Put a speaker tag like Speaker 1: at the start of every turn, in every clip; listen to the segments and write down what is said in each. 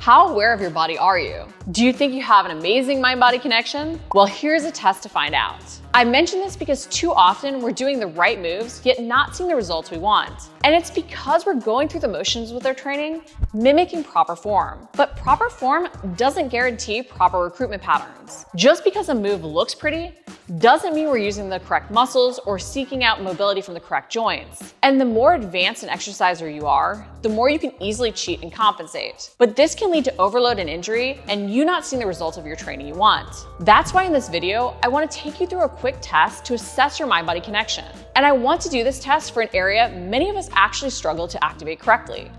Speaker 1: How aware of your body are you? Do you think you have an amazing mind-body connection? Well, here's a test to find out. I mention this because too often we're doing the right moves, yet not seeing the results we want. And it's because we're going through the motions with our training, mimicking proper form. But proper form doesn't guarantee proper recruitment patterns. Just because a move looks pretty doesn't mean we're using the correct muscles or seeking out mobility from the correct joints. And the more advanced an exerciser you are, the more you can easily cheat and compensate. But this can lead to overload and injury and you not seeing the results of your training you want. That's why in this video, I want to take you through a quick test to assess your mind-body connection. And I want to do this test for an area many of us actually struggle to activate correctly: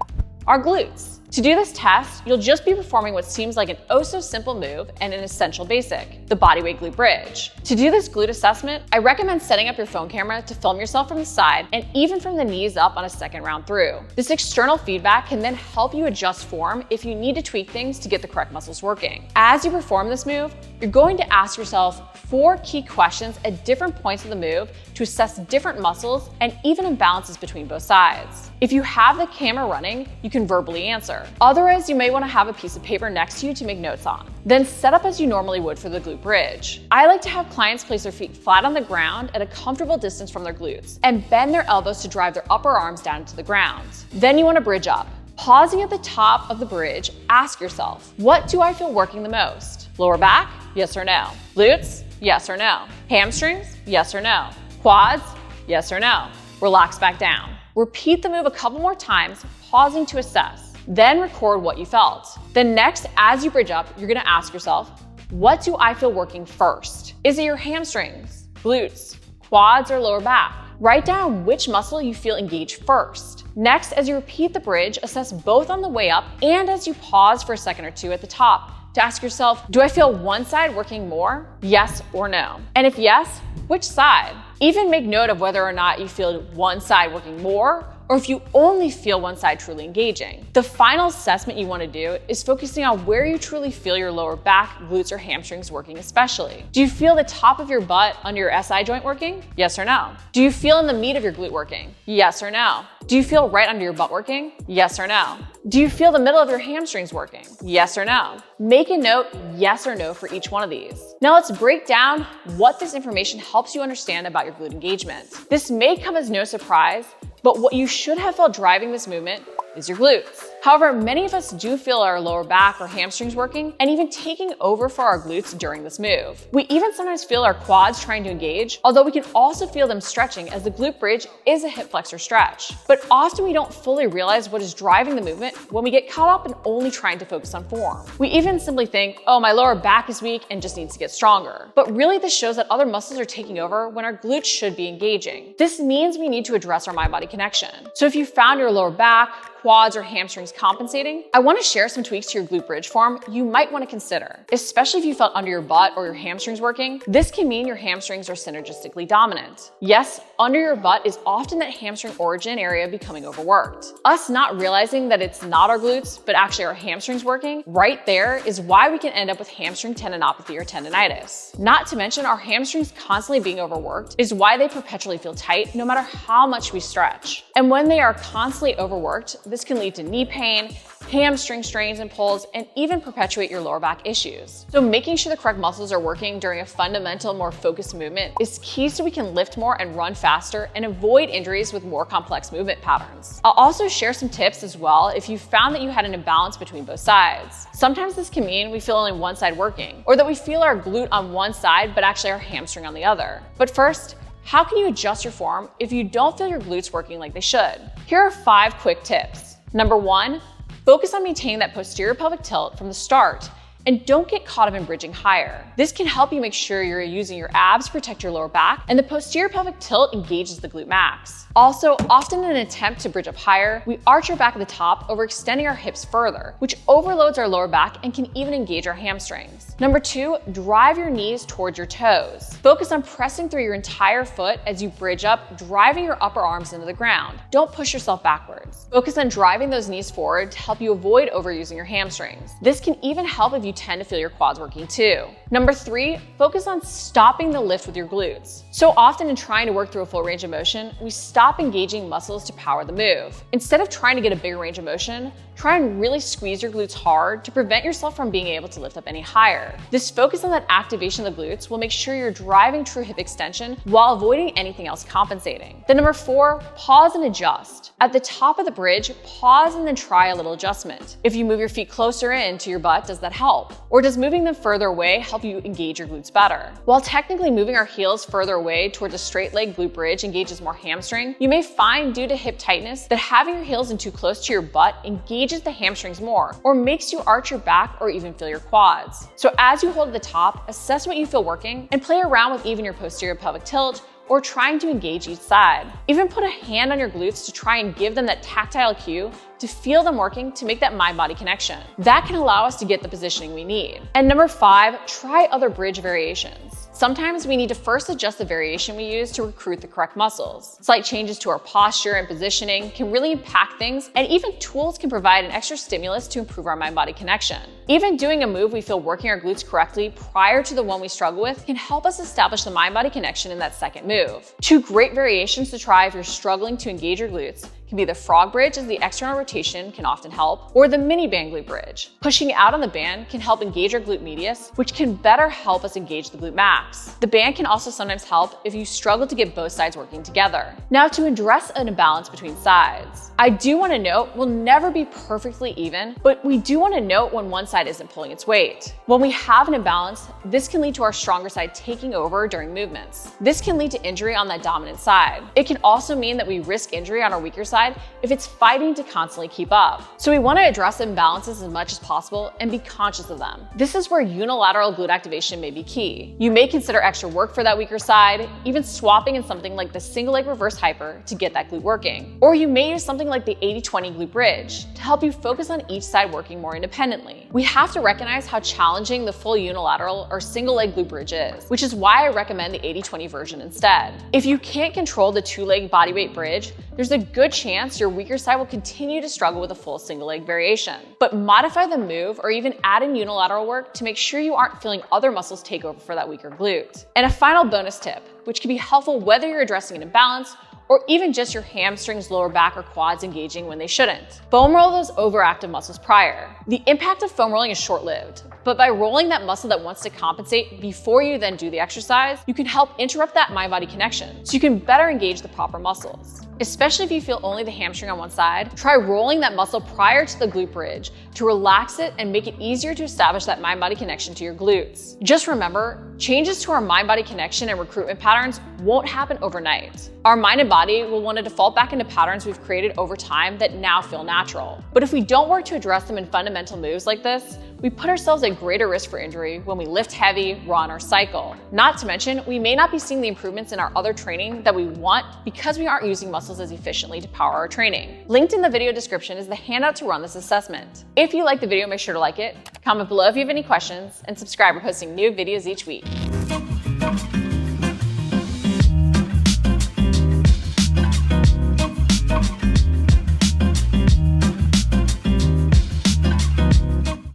Speaker 1: our glutes. To do this test, you'll just be performing what seems like an oh-so-simple move and an essential basic, the bodyweight glute bridge. To do this glute assessment, I recommend setting up your phone camera to film yourself from the side and even from the knees up on a second round through. This external feedback can then help you adjust form if you need to tweak things to get the correct muscles working. As you perform this move, you're going to ask yourself 4 key questions at different points of the move to assess different muscles and even imbalances between both sides. If you have the camera running, you can verbally answer. Otherwise, you may want to have a piece of paper next to you to make notes on. Then set up as you normally would for the glute bridge. I like to have clients place their feet flat on the ground at a comfortable distance from their glutes and bend their elbows to drive their upper arms down into the ground. Then you want to bridge up. Pausing at the top of the bridge, ask yourself, what do I feel working the most? Lower back? Yes or no? Glutes? Yes or no? Hamstrings? Yes or no? Quads? Yes or no? Relax back down. Repeat the move a couple more times, pausing to assess. Then record what you felt. Then next, as you bridge up, you're gonna ask yourself, what do I feel working first? Is it your hamstrings, glutes, quads, or lower back? Write down which muscle you feel engaged first. Next, as you repeat the bridge, assess both on the way up and as you pause for a second or two at the top to ask yourself, do I feel one side working more? Yes or no? And if yes, which side? Even make note of whether or not you feel one side working more or if you only feel one side truly engaging. The final assessment you want to do is focusing on where you truly feel your lower back, glutes, or hamstrings working especially. Do you feel the top of your butt under your SI joint working? Yes or no? Do you feel in the meat of your glute working? Yes or no? Do you feel right under your butt working? Yes or no? Do you feel the middle of your hamstrings working? Yes or no? Make a note, yes or no, for each one of these. Now let's break down what this information helps you understand about your glute engagement. This may come as no surprise, but what you should have felt driving this movement is your glutes. However, many of us do feel our lower back or hamstrings working and even taking over for our glutes during this move. We even sometimes feel our quads trying to engage, although we can also feel them stretching as the glute bridge is a hip flexor stretch. But often we don't fully realize what is driving the movement when we get caught up in only trying to focus on form. We even simply think, oh, my lower back is weak and just needs to get stronger. But really this shows that other muscles are taking over when our glutes should be engaging. This means we need to address our mind-body connection. So if you found your lower back, quads, or hamstrings compensating, I want to share some tweaks to your glute bridge form you might want to consider. Especially if you felt under your butt or your hamstrings working, this can mean your hamstrings are synergistically dominant. Yes, under your butt is often that hamstring origin area becoming overworked. Us not realizing that it's not our glutes, but actually our hamstrings working, right there is why we can end up with hamstring tendinopathy or tendinitis. Not to mention our hamstrings constantly being overworked is why they perpetually feel tight no matter how much we stretch. And when they are constantly overworked, this can lead to knee pain, hamstring strains and pulls, and even perpetuate your lower back issues. So making sure the correct muscles are working during a fundamental, more focused movement is key so we can lift more and run faster and avoid injuries with more complex movement patterns. I'll also share some tips as well if you found that you had an imbalance between both sides. Sometimes this can mean we feel only one side working, or that we feel our glute on one side but actually our hamstring on the other. But first, how can you adjust your form if you don't feel your glutes working like they should? Here are 5 quick tips. Number 1, focus on maintaining that posterior pelvic tilt from the start and don't get caught up in bridging higher. This can help you make sure you're using your abs to protect your lower back and the posterior pelvic tilt engages the glute max. Also, often in an attempt to bridge up higher, we arch our back at the top, overextending our hips further, which overloads our lower back and can even engage our hamstrings. Number 2, drive your knees towards your toes. Focus on pressing through your entire foot as you bridge up, driving your upper arms into the ground. Don't push yourself backwards. Focus on driving those knees forward to help you avoid overusing your hamstrings. This can even help if you tend to feel your quads working too. Number 3, focus on stopping the lift with your glutes. So often in trying to work through a full range of motion, we stop engaging muscles to power the move. Instead of trying to get a bigger range of motion, try and really squeeze your glutes hard to prevent yourself from being able to lift up any higher. This focus on that activation of the glutes will make sure you're driving true hip extension while avoiding anything else compensating. Then number 4, pause and adjust. At the top of the bridge, pause and then try a little adjustment. If you move your feet closer into your butt, does that help? Or does moving them further away help you engage your glutes better? While technically moving our heels further away towards a straight leg glute bridge engages more hamstring, you may find due to hip tightness that having your heels in too close to your butt engages the hamstrings more, or makes you arch your back or even feel your quads. So as you hold at the top, assess what you feel working and play around with even your posterior pelvic tilt or trying to engage each side. Even put a hand on your glutes to try and give them that tactile cue to feel them working to make that mind-body connection. That can allow us to get the positioning we need. And number 5, try other bridge variations. Sometimes we need to first adjust the variation we use to recruit the correct muscles. Slight changes to our posture and positioning can really impact things, and even tools can provide an extra stimulus to improve our mind-body connection. Even doing a move we feel working our glutes correctly prior to the one we struggle with can help us establish the mind-body connection in that second move. 2 great variations to try if you're struggling to engage your glutes can be the frog bridge, as the external rotation can often help, or the mini band glute bridge. Pushing out on the band can help engage our glute medius, which can better help us engage the glute max. The band can also sometimes help if you struggle to get both sides working together. Now, to address an imbalance between sides, I do want to note we'll never be perfectly even, but we do want to note when one side isn't pulling its weight. When we have an imbalance, this can lead to our stronger side taking over during movements. This can lead to injury on that dominant side. It can also mean that we risk injury on our weaker side if it's fighting to constantly keep up. So we want to address imbalances as much as possible and be conscious of them. This is where unilateral glute activation may be key. You may consider extra work for that weaker side, even swapping in something like the single leg reverse hyper to get that glute working. Or you may use something like the 80-20 glute bridge to help you focus on each side working more independently. We have to recognize how challenging the full unilateral or single leg glute bridge is, which is why I recommend the 80-20 version instead. If you can't control the 2-leg bodyweight bridge, there's a good chance your weaker side will continue to struggle with a full single leg variation. But modify the move or even add in unilateral work to make sure you aren't feeling other muscles take over for that weaker glute. And a final bonus tip, which can be helpful whether you're addressing an imbalance or even just your hamstrings, lower back, or quads engaging when they shouldn't. Foam roll those overactive muscles prior. The impact of foam rolling is short-lived, but by rolling that muscle that wants to compensate before you then do the exercise, you can help interrupt that mind-body connection so you can better engage the proper muscles. Especially if you feel only the hamstring on one side, try rolling that muscle prior to the glute bridge to relax it and make it easier to establish that mind-body connection to your glutes. Just remember, changes to our mind-body connection and recruitment patterns won't happen overnight. Our mind and body will want to default back into patterns we've created over time that now feel natural. But if we don't work to address them in fundamental moves like this, we put ourselves at greater risk for injury when we lift heavy, run, or cycle. Not to mention, we may not be seeing the improvements in our other training that we want because we aren't using muscles as efficiently to power our training. Linked in the video description is the handout to run this assessment. If you like the video, make sure to like it, comment below if you have any questions, and subscribe. We're posting new videos each week.